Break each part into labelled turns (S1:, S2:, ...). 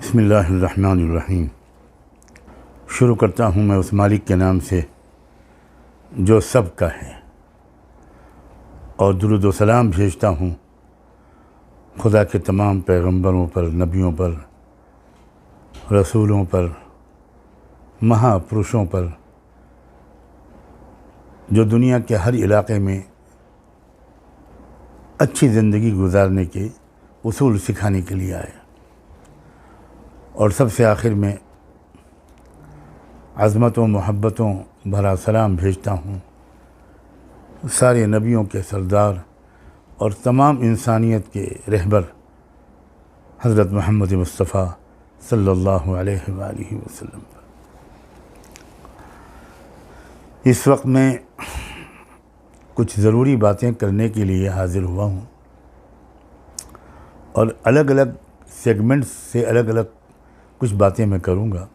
S1: बिस्मिल्लाहिर्रहमानिर्रहीम। शुरू करता हूँ मैं उस मालिक के नाम से जो सब का है, और दुरूद व सलाम भेजता हूँ खुदा के तमाम पैगंबरों पर, नबियों पर, रसूलों पर, महापुरुषों पर, जो दुनिया के हर इलाके में अच्छी ज़िंदगी गुजारने के उसूल सिखाने के लिए आए। और सबसे आखिर में अज़मतों मोहब्बतों भरा सलाम भेजता हूँ सारे नबियों के सरदार और तमाम इंसानियत के रहबर हज़रत मोहम्मद मुस्तफ़ा सल्लल्लाहु अलैहि वसल्लम पर। इस वक्त मैं कुछ ज़रूरी बातें करने के लिए हाज़िर हुआ हूँ और अलग अलग सेगमेंट्स से अलग अलग कुछ बातें मैं करूँगा।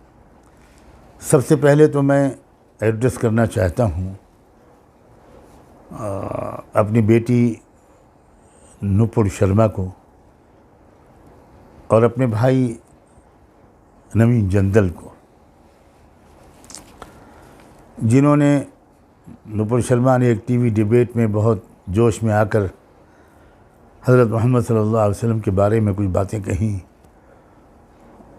S1: सबसे पहले तो मैं एड्रेस करना चाहता हूँ अपनी बेटी नुपुर शर्मा को और अपने भाई नवीन जंदल को, जिन्होंने नुपुर शर्मा ने एक टीवी डिबेट में बहुत जोश में आकर हज़रत मोहम्मद सल्लल्लाहु अलैहि वसल्लम के बारे में कुछ बातें कहीं,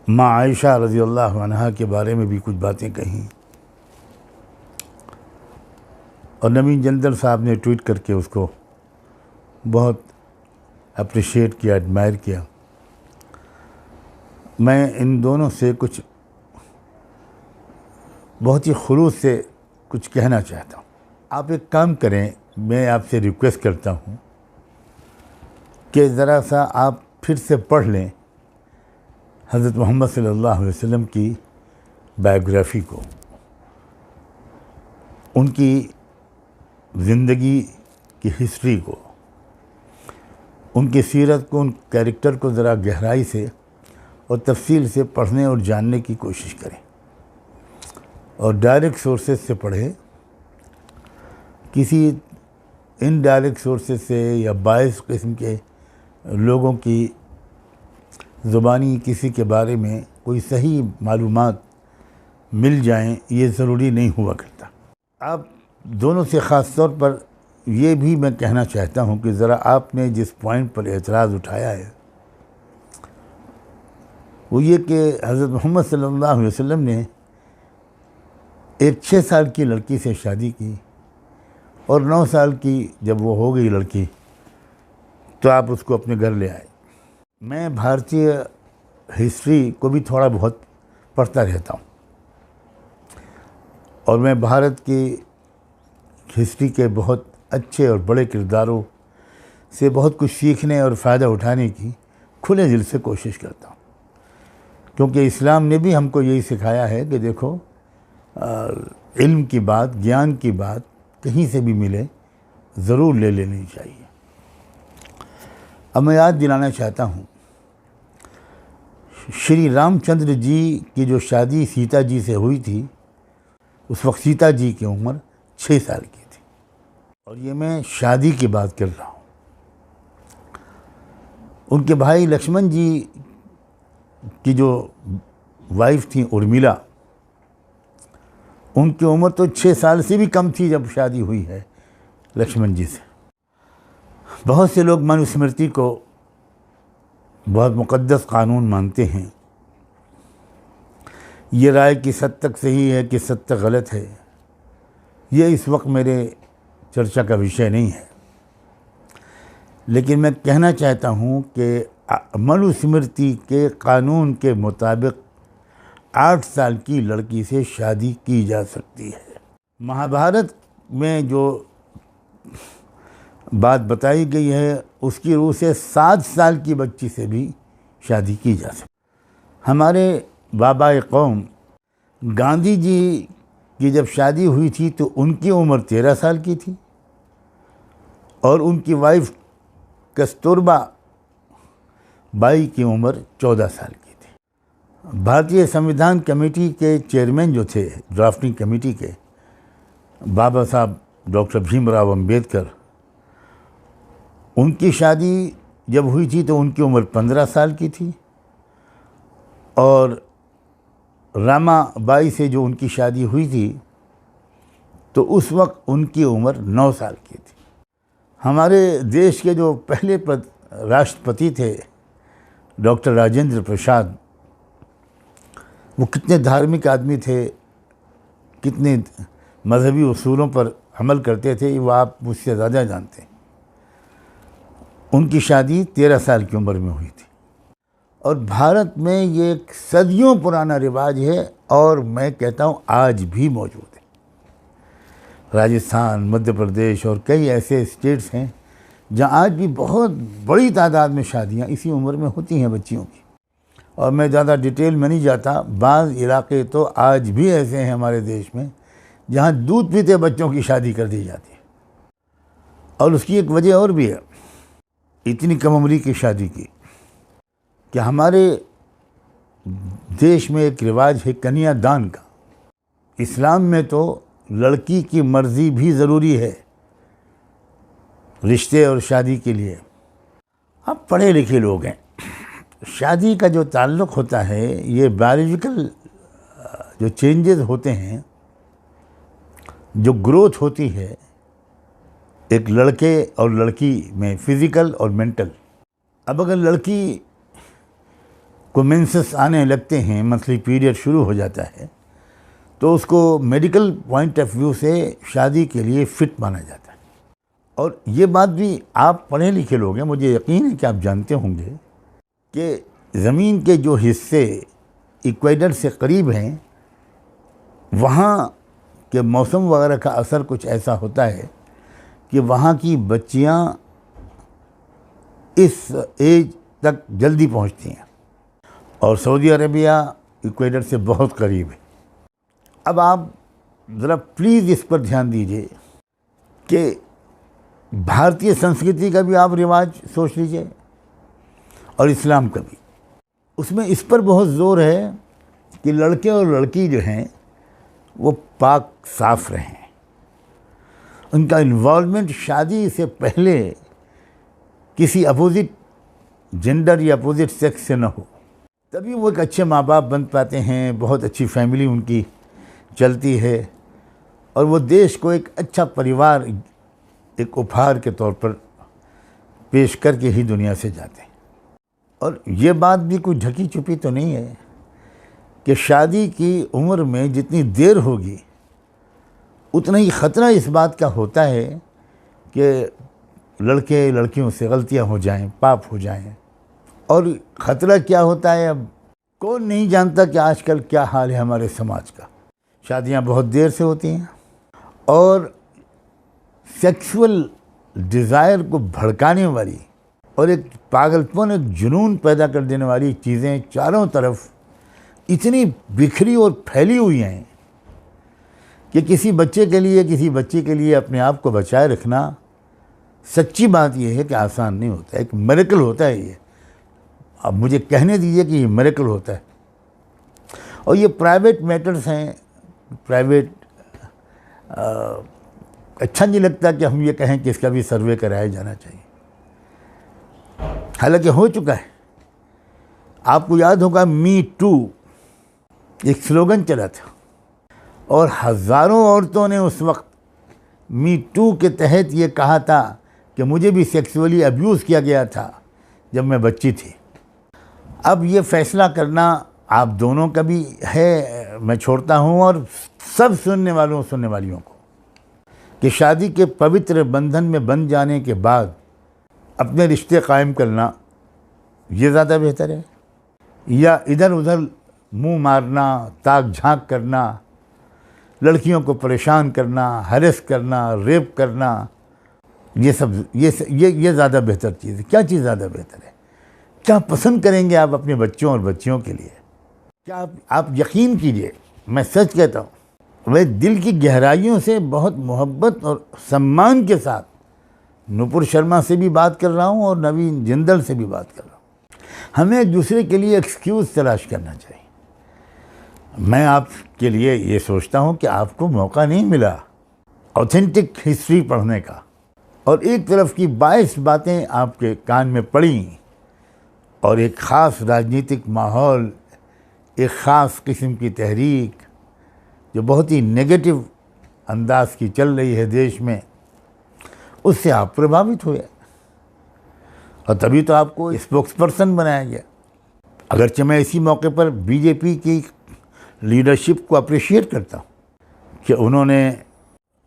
S1: माँ आयशा रज़ी अल्लाह अन्हा के बारे में भी कुछ बातें कहीं, और नवीन जंदल साहब ने ट्वीट करके उसको बहुत अप्रिशिएट किया, एडमायर किया। मैं इन दोनों से कुछ बहुत ही खुलूस से कुछ कहना चाहता हूँ। आप एक काम करें, मैं आपसे रिक्वेस्ट करता हूँ कि ज़रा सा आप फिर से पढ़ लें हज़रत मोहम्मद सल्लल्लाहु अलैहि वसल्लम की बायोग्राफ़ी को, उनकी ज़िंदगी की हिस्ट्री को, उनकी सीरत को, उन कैरेक्टर को ज़रा गहराई से और तफसील से पढ़ने और जानने की कोशिश करें। और डायरेक्ट सोर्सेज से पढ़ें, किसी इनडायरेक्ट सोर्सेज से या बायस किस्म के लोगों की ज़ुबानी किसी के बारे में कोई सही मालूमात मिल जाएं, ये ज़रूरी नहीं हुआ करता। आप दोनों से ख़ास तौर पर ये भी मैं कहना चाहता हूँ कि ज़रा आपने जिस पॉइंट पर एतराज़ उठाया है वो ये कि हज़रत मोहम्मद सल्लल्लाहु अलैहि वसल्लम ने एक 6 साल की लड़की से शादी की और 9 साल की जब वो हो गई लड़की तो आप उसको अपने घर ले आए। मैं भारतीय हिस्ट्री को भी थोड़ा बहुत पढ़ता रहता हूँ और मैं भारत की हिस्ट्री के बहुत अच्छे और बड़े किरदारों से बहुत कुछ सीखने और फ़ायदा उठाने की खुले दिल से कोशिश करता हूँ, क्योंकि इस्लाम ने भी हमको यही सिखाया है कि देखो इल्म की बात, ज्ञान की बात कहीं से भी मिले ज़रूर ले लेनी चाहिए। अब मैं याद दिलाना चाहता हूँ, श्री रामचंद्र जी की जो शादी सीता जी से हुई थी, उस वक्त सीता जी की उम्र 6 साल की थी, और ये मैं शादी की बात कर रहा हूँ। उनके भाई लक्ष्मण जी की जो वाइफ थी उर्मिला, उनकी उम्र तो 6 साल से भी कम थी जब शादी हुई है लक्ष्मण जी से। बहुत से लोग मनुस्मृति को बहुत मुक़द्दस कानून मानते हैं। ये राय कि सद तक सही है कि सद तक गलत है, ये इस वक्त मेरे चर्चा का विषय नहीं है, लेकिन मैं कहना चाहता हूँ कि मनुस्मृति के कानून के मुताबिक 8 साल की लड़की से शादी की जा सकती है। महाभारत में जो बात बताई गई है उसकी रूह से 7 साल की बच्ची से भी शादी की जा सकती। हमारे बाबा कौम गांधी जी की जब शादी हुई थी तो उनकी उम्र 13 साल की थी और उनकी वाइफ कस्तूरबा बाई की उम्र 14 साल की थी। भारतीय संविधान कमेटी के चेयरमैन जो थे, ड्राफ्टिंग कमेटी के, बाबा साहब डॉक्टर भीमराव अंबेडकर, उनकी शादी जब हुई थी तो उनकी उम्र 15 साल की थी और रामाबाई से जो उनकी शादी हुई थी तो उस वक्त उनकी उम्र 9 साल की थी। हमारे देश के जो पहले राष्ट्रपति थे डॉक्टर राजेंद्र प्रसाद, वो कितने धार्मिक आदमी थे, कितने मजहबी उसूलों पर अमल करते थे, वो आप मुझसे ज़्यादा जानते हैं। उनकी शादी 13 साल की उम्र में हुई थी। और भारत में ये एक सदियों पुराना रिवाज है और मैं कहता हूँ आज भी मौजूद है। राजस्थान, मध्य प्रदेश और कई ऐसे स्टेट्स हैं जहाँ आज भी बहुत बड़ी तादाद में शादियाँ इसी उम्र में होती हैं बच्चियों की। और मैं ज़्यादा डिटेल में नहीं जाता, बाज़ इलाके तो आज भी ऐसे हैं हमारे देश में जहाँ दूध पीते बच्चों की शादी कर दी जाती है। और उसकी एक वजह और भी है इतनी कम उम्री की शादी की, कि हमारे देश में एक रिवाज है कन्यादान का। इस्लाम में तो लड़की की मर्ज़ी भी ज़रूरी है रिश्ते और शादी के लिए। आप पढ़े लिखे लोग हैं, शादी का जो ताल्लुक़ होता है, ये बायोलॉजिकल जो चेंजेस होते हैं, जो ग्रोथ होती है एक लड़के और लड़की में, फिज़िकल और मेंटल। अब अगर लड़की को मेंसेस आने लगते हैं, मंथली पीरियड शुरू हो जाता है, तो उसको मेडिकल पॉइंट ऑफ व्यू से शादी के लिए फ़िट माना जाता है। और ये बात भी आप पढ़े लिखे लोग हैं, मुझे यकीन है कि आप जानते होंगे कि ज़मीन के जो हिस्से इक्वेटर से करीब हैं, वहाँ के मौसम वगैरह का असर कुछ ऐसा होता है कि वहाँ की बच्चियाँ इस एज तक जल्दी पहुँचती हैं। और सऊदी अरेबिया इक्वेटर से बहुत करीब है। अब आप ज़रा प्लीज़ इस पर ध्यान दीजिए कि भारतीय संस्कृति का भी आप रिवाज सोच लीजिए और इस्लाम का भी। उसमें इस पर बहुत ज़ोर है कि लड़के और लड़की जो हैं वो पाक साफ रहें, उनका इन्वॉल्वमेंट शादी से पहले किसी अपोजिट जेंडर या अपोजिट सेक्स से न हो, तभी वो एक अच्छे माँ बाप बन पाते हैं, बहुत अच्छी फैमिली उनकी चलती है और वो देश को एक अच्छा परिवार एक उपहार के तौर पर पेश करके ही दुनिया से जाते हैं। और ये बात भी कोई ढकी छुपी तो नहीं है कि शादी की उम्र में जितनी देर होगी उतना ही ख़तरा इस बात का होता है कि लड़के लड़कियों से गलतियां हो जाएं, पाप हो जाएं। और ख़तरा क्या होता है, अब कौन नहीं जानता कि आजकल क्या हाल है हमारे समाज का। शादियां बहुत देर से होती हैं और सेक्सुअल डिज़ायर को भड़काने वाली और एक पागलपन, एक जुनून पैदा कर देने वाली चीज़ें चारों तरफ इतनी बिखरी और फैली हुई हैं कि किसी बच्चे के लिए, किसी बच्ची के लिए अपने आप को बचाए रखना, सच्ची बात यह है कि आसान नहीं होता, एक मिरेकल होता है ये। अब मुझे कहने दीजिए कि ये मिरेकल होता है। और ये प्राइवेट मैटर्स हैं, प्राइवेट अच्छा नहीं लगता कि हम ये कहें कि इसका भी सर्वे कराया जाना चाहिए, हालांकि हो चुका है। आपको याद होगा मी टू एक स्लोगन चला था और हज़ारों औरतों ने उस वक्त मी टू के तहत ये कहा था कि मुझे भी सेक्सुअली अब्यूज़ किया गया था जब मैं बच्ची थी। अब ये फ़ैसला करना आप दोनों का भी है, मैं छोड़ता हूँ और सब सुनने वालियों को कि शादी के पवित्र बंधन में बंध जाने के बाद अपने रिश्ते कायम करना ये ज़्यादा बेहतर है या इधर उधर मुंह मारना, ताक झांक करना, लड़कियों को परेशान करना, हरेस करना, रेप करना, ये सब ये ज़्यादा बेहतर चीज़ है। क्या चीज़ ज़्यादा बेहतर है? क्या पसंद करेंगे आप अपने बच्चों और बच्चियों के लिए? क्या आप यकीन कीजिए, मैं सच कहता हूँ, मैं दिल की गहराइयों से बहुत मोहब्बत और सम्मान के साथ नुपुर शर्मा से भी बात कर रहा हूँ और नवीन जिंदल से भी बात कर रहा हूँ। हमें एक दूसरे के लिए एक्सक्यूज़ तलाश करना चाहिए। मैं आपके लिए ये सोचता हूँ कि आपको मौका नहीं मिला ऑथेंटिक हिस्ट्री पढ़ने का और एक तरफ की 22 बातें आपके कान में पड़ी और एक ख़ास राजनीतिक माहौल एक ख़ास किस्म की तहरीक जो बहुत ही नेगेटिव अंदाज की चल रही है देश में, उससे आप प्रभावित हुए और तभी तो आपको स्पोक्स पर्सन बनाया गया। अगरचे मैं इसी मौके पर बीजेपी की लीडरशिप को अप्रिशिएट करता हूँ कि उन्होंने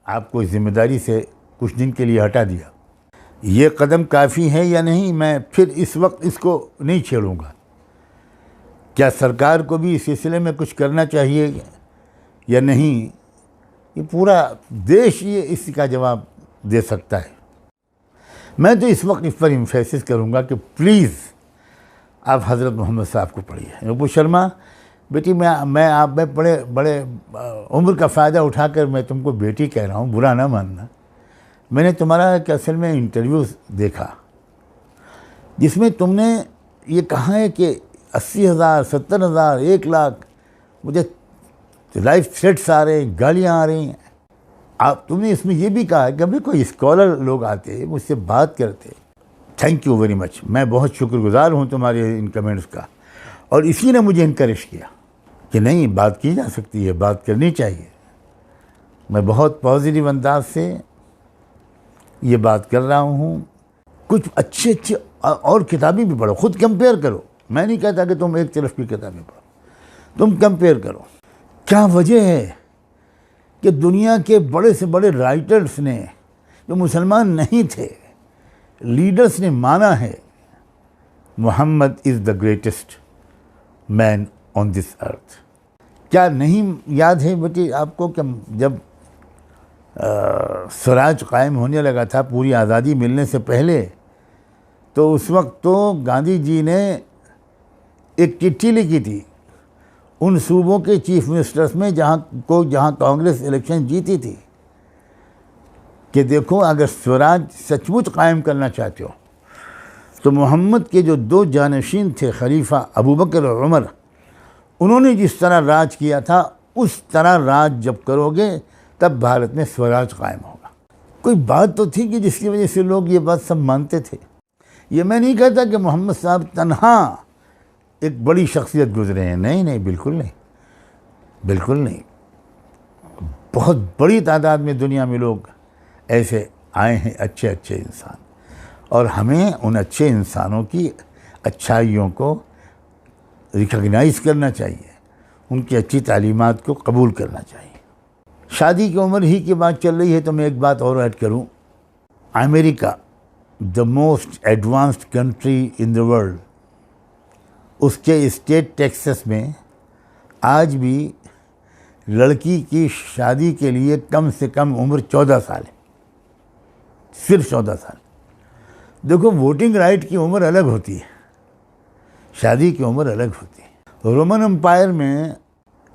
S1: आपको इस जिम्मेदारी से कुछ दिन के लिए हटा दिया। ये कदम काफ़ी है या नहीं, मैं फिर इस वक्त इसको नहीं छेड़ूंगा। क्या सरकार को भी इस सिलसिले में कुछ करना चाहिए या नहीं, ये पूरा देश ये इसका जवाब दे सकता है। मैं तो इस वक्त इस पर इम्फेसिस करूंगा कि प्लीज़ आप हज़रत मोहम्मद साहब को पढ़िए। नुपुर शर्मा बेटी, मैं आप में बड़े उम्र का फ़ायदा उठाकर मैं तुमको बेटी कह रहा हूँ, बुरा ना मानना। मैंने तुम्हारा एक असल में इंटरव्यू देखा जिसमें तुमने ये कहा है कि 80,000, 70,000, 1,00,000 मुझे लाइफ थ्रेट्स आ रहे हैं, गालियाँ आ रही हैं। तुमने इसमें ये भी कहा कि अभी कोई स्कॉलर लोग आते मुझसे बात करते। थैंक यू वेरी मच, मैं बहुत शुक्रगुजार हूँ तुम्हारे इन कमेंट्स का, और इसी ने मुझे इनकरेज किया कि नहीं, बात की जा सकती है, बात करनी चाहिए। मैं बहुत पॉजिटिव अंदाज से ये बात कर रहा हूँ। कुछ अच्छे और किताबें भी पढ़ो, खुद कंपेयर करो। मैं नहीं कहता कि तुम एक तरफ की किताबें पढ़ो, तुम कंपेयर करो। क्या वजह है कि दुनिया के बड़े से बड़े राइटर्स ने, जो मुसलमान नहीं थे, लीडर्स ने माना है Muhammad is the greatest man on this earth. क्या नहीं याद है बेटी आपको कि जब स्वराज कायम होने लगा था, पूरी आज़ादी मिलने से पहले, तो उस वक्त तो गांधी जी ने एक चिट्ठी लिखी थी उन सूबों के चीफ मिनिस्टर्स में जहाँ कांग्रेस इलेक्शन जीती थी कि देखो, अगर स्वराज सचमुच कायम करना चाहते हो तो मोहम्मद के जो 2 जानशीन थे, खलीफा अबू बकर और उमर, उन्होंने जिस तरह राज किया था उस तरह राज जब करोगे तब भारत में स्वराज कायम होगा। कोई बात तो थी कि जिसकी वजह से लोग ये बात सब मानते थे। ये मैं नहीं कहता कि मोहम्मद साहब तन्हा एक बड़ी शख्सियत गुजरे हैं, नहीं, बिल्कुल नहीं, बिल्कुल नहीं। बहुत बड़ी तादाद में दुनिया में लोग ऐसे आए हैं, अच्छे इंसान, और हमें उन अच्छे इंसानों की अच्छाइयों को रिकॉग्नाइज़ करना चाहिए, उनकी अच्छी तालीमात को कबूल करना चाहिए। शादी की उम्र ही की बात चल रही है तो मैं एक बात और ऐड करूं। America, the most advanced country in the world, उसके स्टेट टेक्सास में आज भी लड़की की शादी के लिए कम से कम उम्र 14 साल है, सिर्फ 14 साल। देखो, वोटिंग राइट की उम्र अलग होती है, शादी की उम्र अलग होती है। रोमन एम्पायर में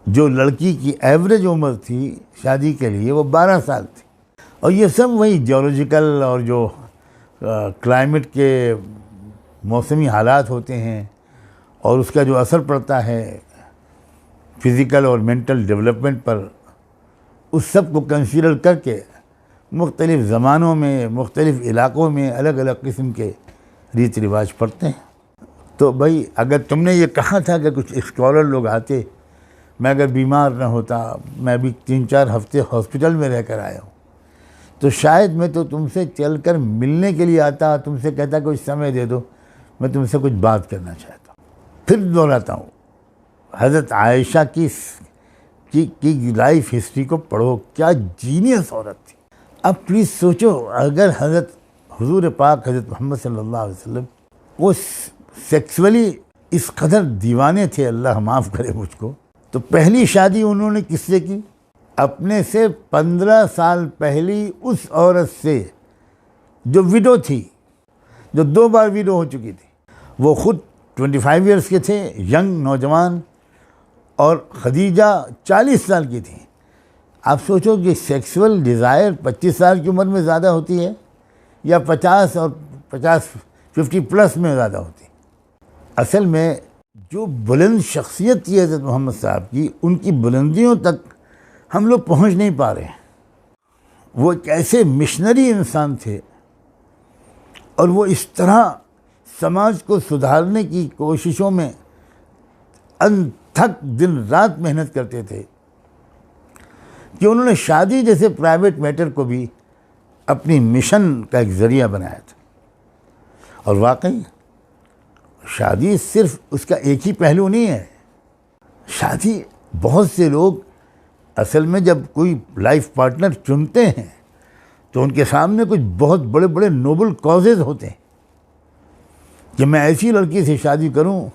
S1: जो लड़की की एवरेज उम्र थी शादी के लिए वो 12 साल थी। और ये सब वही जियोलॉजिकल और जो क्लाइमेट के मौसमी हालात होते हैं और उसका जो असर पड़ता है फिज़िकल और मेंटल डेवलपमेंट पर, उस सब को कंसीडर करके मुख्तलिफ़ ज़मानों में, मुख्तलिफ़ इलाक़ों में अलग अलग किस्म के रीति रिवाज पड़ते हैं। तो भाई, अगर तुमने ये कहा था कि कुछ स्कॉलर लोग आते, मैं अगर बीमार न होता, मैं भी 3-4 हफ्ते हॉस्पिटल में रहकर आया हूँ, तो शायद मैं तो तुमसे चलकर मिलने के लिए आता, तुमसे कहता कुछ समय दे दो, मैं तुमसे कुछ बात करना चाहता हूँ। फिर दोहराता हूँ, हज़रत आयशा की लाइफ हिस्ट्री को पढ़ो, क्या जीनियस औरत थी। अब प्लीज़ सोचो, अगर हुजूर पाक हज़रत मोहम्मद सल्लल्लाहु अलैहि वसल्लम वो सेक्सुअली इस कदर दीवाने थे, अल्लाह माफ़ करे मुझको, तो पहली शादी उन्होंने किससे की? अपने से 15 साल पहली उस औरत से जो विडो थी, जो 2 बार विडो हो चुकी थी। वो खुद 25 ईयर्स के थे, यंग नौजवान, और खदीजा 40 साल की थी। आप सोचो कि सेक्सुअल डिज़ायर 25 साल की उम्र में ज़्यादा होती है या 50 प्लस में ज़्यादा होती है। असल में जो बुलंद शख्सियत थी हज़रत मोहम्मद साहब की, उनकी बुलंदियों तक हम लोग पहुंच नहीं पा रहे हैं। वो एक ऐसे मिशनरी इंसान थे और वो इस तरह समाज को सुधारने की कोशिशों में थक दिन रात मेहनत करते थे कि उन्होंने शादी जैसे प्राइवेट मैटर को भी अपनी मिशन का एक ज़रिया बनाया था। और वाकई शादी सिर्फ उसका एक ही पहलू नहीं है। शादी बहुत से लोग असल में जब कोई लाइफ पार्टनर चुनते हैं तो उनके सामने कुछ बहुत बड़े बड़े नोबल कॉजेज़ होते हैं कि मैं ऐसी लड़की से शादी करूं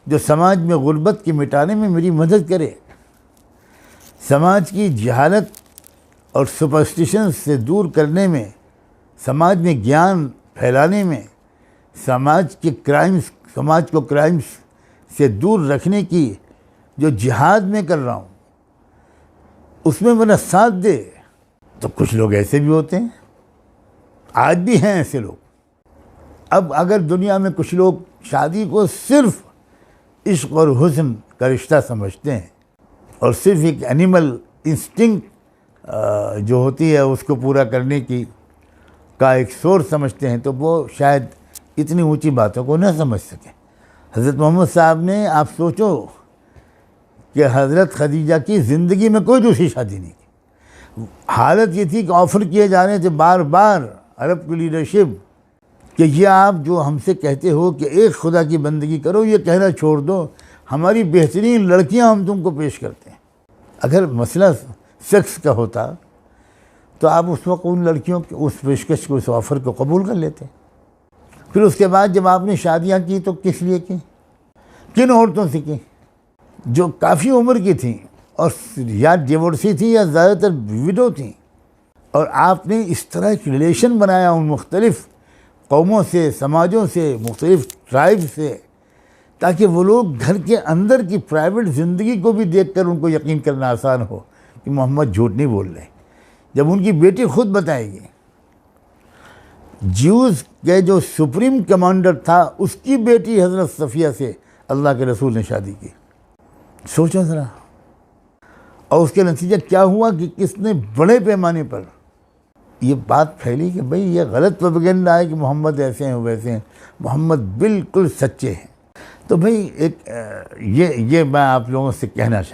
S1: जो समाज में गुर्बत के मिटाने में मेरी मदद करे, समाज की जहालत और सुपरस्टिशन से दूर करने में, समाज में ज्ञान फैलाने में, समाज को क्राइम्स से दूर रखने की जो जिहाद में कर रहा हूँ उसमें मेरा साथ दे। तो कुछ लोग ऐसे भी होते हैं, आज भी हैं ऐसे लोग। अब अगर दुनिया में कुछ लोग शादी को सिर्फ इश्क और हुस्न का रिश्ता समझते हैं और सिर्फ एक एनिमल इंस्टिंक्ट जो होती है उसको पूरा करने की का एक सोर्स समझते हैं, तो वो शायद इतनी ऊंची बातों को न समझ सकें। हज़रत मोहम्मद साहब ने, आप सोचो कि हज़रत खदीजा की ज़िंदगी में कोई दूसरी शादी नहीं की। हालत ये थी कि ऑफ़र किए जा रहे थे बार बार अरब की लीडरशिप कि ये आप जो हमसे कहते हो कि एक खुदा की बंदगी करो, ये कहना छोड़ दो, हमारी बेहतरीन लड़कियां हम तुमको पेश करते हैं। अगर मसला सेक्स का होता तो आप उस वक्त उन लड़कियों के उस पेशकश को, उस ऑफ़र को कबूल कर लेते। फिर उसके बाद जब आपने शादियां की तो किस लिए की, किन औरतों से की? जो काफ़ी उम्र की थी और या डिवोर्सी थी या ज़्यादातर विडो थी, और आपने इस तरह एक रिलेशन बनाया उन मुख्तलिफ़ कौमों से, समाजों से, मुख्तलिफ़ ट्राइब से, ताकि वो लोग घर के अंदर की प्राइवेट ज़िंदगी को भी देखकर उनको यकीन करना आसान हो कि मोहम्मद झूठ नहीं बोल रहे। जब उनकी बेटी खुद बताएगी, ज्यूज़ के जो सुप्रीम कमांडर था उसकी बेटी हज़रत सफ़िया से अल्लाह के रसूल ने शादी की। सोचो ज़रा। और उसके नतीजा क्या हुआ कि किसने बड़े पैमाने पर ये बात फैली कि भाई ये गलत प्रोपेगेंडा है कि मोहम्मद ऐसे हैं वैसे हैं, मोहम्मद बिल्कुल सच्चे हैं। तो भाई एक ये मैं आप लोगों से कहना चाहता हूँ।